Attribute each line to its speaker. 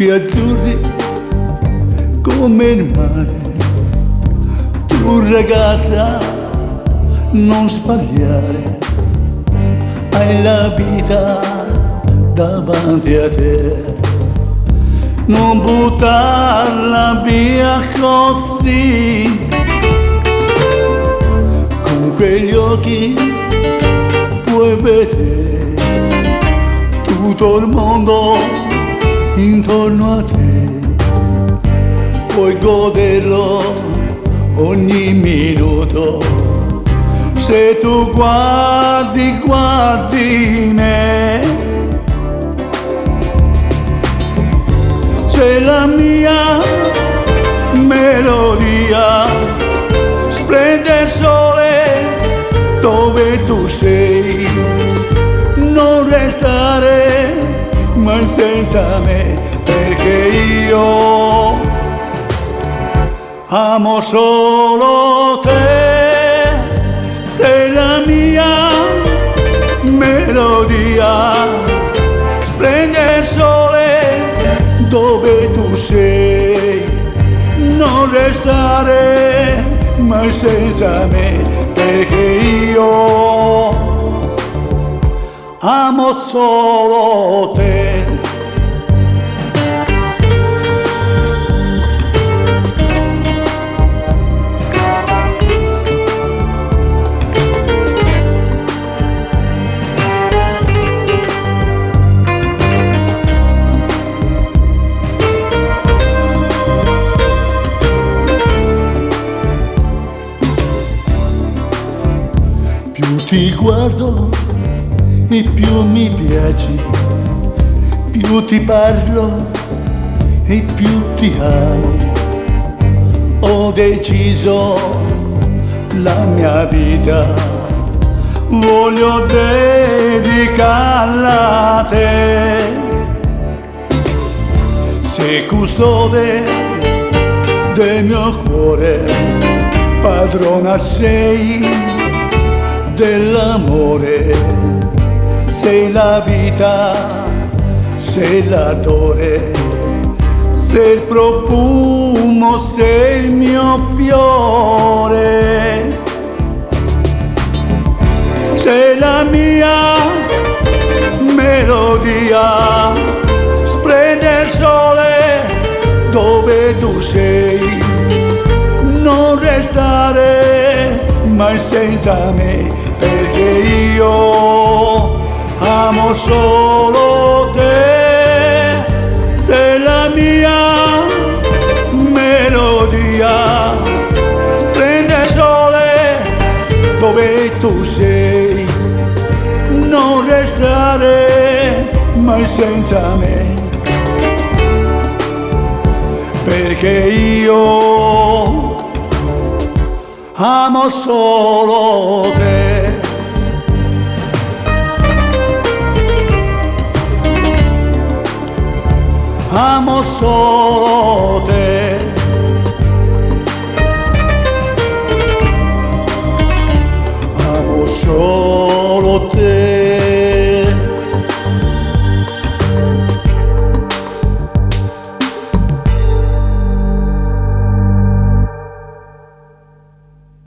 Speaker 1: occhi azzurri come il mare. Tu ragazza, non sbagliare, hai la vita davanti a te. Non buttarla via così, con quegli occhi puoi vedere tutto il mondo intorno a te, puoi goderlo ogni minuto. Se tu guardi me, sei la mia melodia, splende il sole dove tu sei. Non restare mai senza me, perché io amo solo te. Sei la mia melodia, splende il sole dove tu sei. Non restare mai senza me, perché io amo solo te. Più ti guardo e più mi piaci, più ti parlo e più ti amo. Ho deciso la mia vita, voglio dedicarla a te. Sei custode del mio cuore, padrona sei dell'amore. Sei la vita, sei l'adore, sei il profumo, sei il mio fiore. Sei la mia melodia, splende il sole dove tu sei. Non restare mai senza me, perché io amo solo te. Sei la mia melodia, splende il sole dove tu sei. Non restare mai senza me, perché io amo solo te. Amo solo te. Amo solo